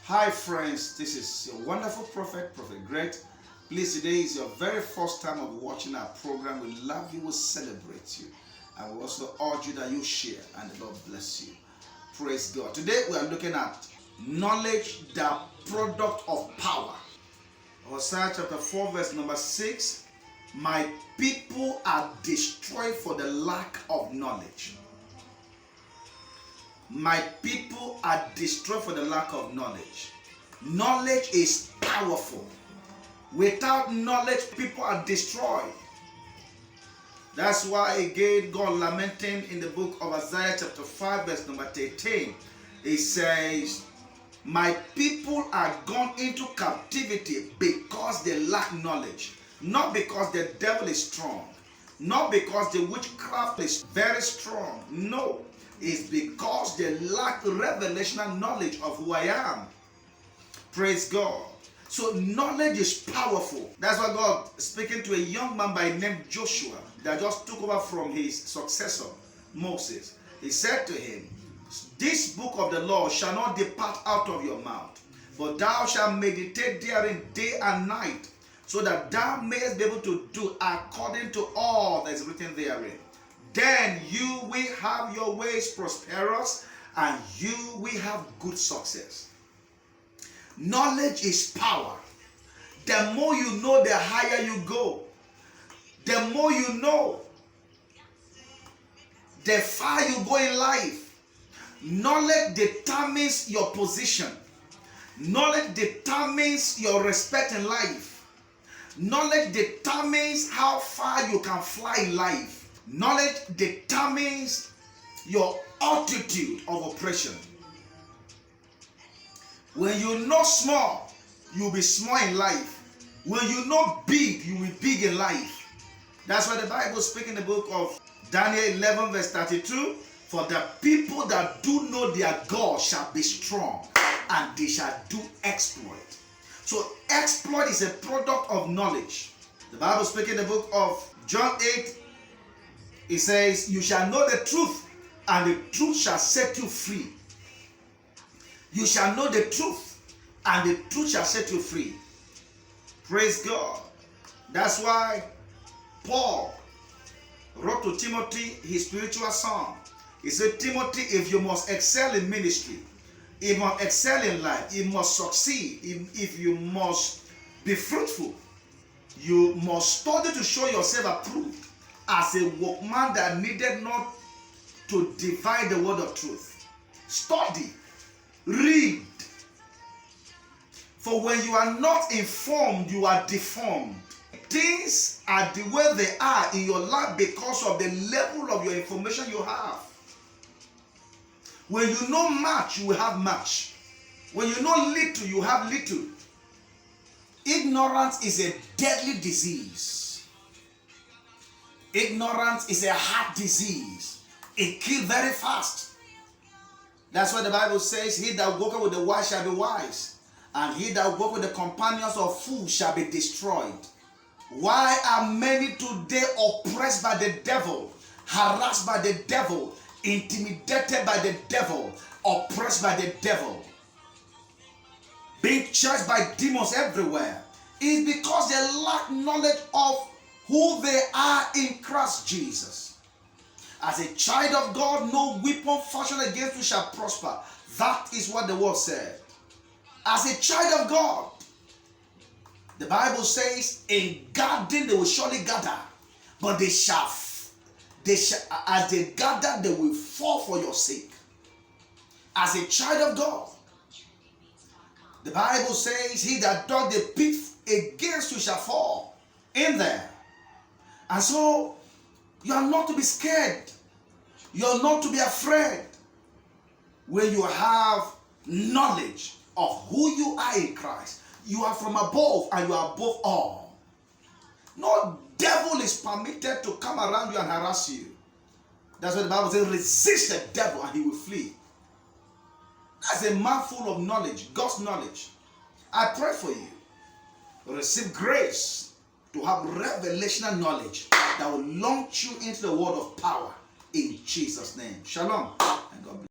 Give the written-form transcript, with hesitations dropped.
Hi friends, this is your wonderful prophet, Prophet Great. Please, today is your very first time of watching our program. We love you, we celebrate you. And we also urge you that you share and the Lord bless you. Praise God. Today we are looking at knowledge, the product of power. Hosea chapter 4 verse number 6. My people are destroyed for the lack of knowledge. My people are destroyed for the lack of knowledge. Knowledge is powerful. Without knowledge, people are destroyed. That's why again God lamenting in the book of Isaiah chapter 5 verse number 13. It says, my people are gone into captivity because they lack knowledge. Not because the devil is strong. Not because the witchcraft is very strong. No. It's because they lack revelational knowledge of who I am. Praise God. So knowledge is powerful. That's why God, speaking to a young man by name Joshua, that just took over from his successor, Moses, he said to him, this book of the law shall not depart out of your mouth, but thou shalt meditate therein day and night, so that thou mayest be able to do according to all that is written therein. Then you will have your ways prosperous, and you will have good success. Knowledge is power. The more you know, the higher you go. The more you know, the far you go in life. Knowledge determines your position. Knowledge determines your respect in life. Knowledge determines how far you can fly in life. Knowledge determines your altitude of oppression. When you know small, you'll be small in life. When you know big, you'll be big in life. That's why the Bible speaks in the book of Daniel 11 verse 32. For the people that do know their God shall be strong, and they shall do exploit. So exploit is a product of knowledge. The Bible speaks in the book of John 8. It says, you shall know the truth, and the truth shall set you free. You shall know the truth, and the truth shall set you free. Praise God. That's why Paul wrote to Timothy, his spiritual son. He said, Timothy, if you must excel in ministry, if you must excel in life, you must succeed, if you must be fruitful, you must study to show yourself approved as a workman that needed not to divide the word of truth. Study, read. For when you are not informed, you are deformed. Things are the way they are in your life because of the level of your information you have. When you know much, you will have much. When you know little, you have little. Ignorance is a deadly disease. Ignorance is a heart disease. It kills very fast. That's why the Bible says, he that walketh with the wise shall be wise, and he that walketh with the companions of fools shall be destroyed. Why are many today oppressed by the devil, harassed by the devil, intimidated by the devil, oppressed by the devil, being chased by demons everywhere? It's because they lack knowledge of who they are in Christ Jesus. As a child of God, no weapon fashioned against you shall prosper. That is what the word said. As a child of God, the Bible says, in gathering they will surely gather, but as they gather, they will fall for your sake. As a child of God, the Bible says, he that doth the pit against you shall fall in there. And so, you are not to be scared. You are not to be afraid. When you have knowledge of who you are in Christ, you are from above and you are above all. No devil is permitted to come around you and harass you. That's what the Bible says, resist the devil and he will flee. That's a man full of knowledge, God's knowledge. I pray for you. Receive grace to have revelational knowledge that will launch you into the world of power in Jesus' name. Shalom and God bless.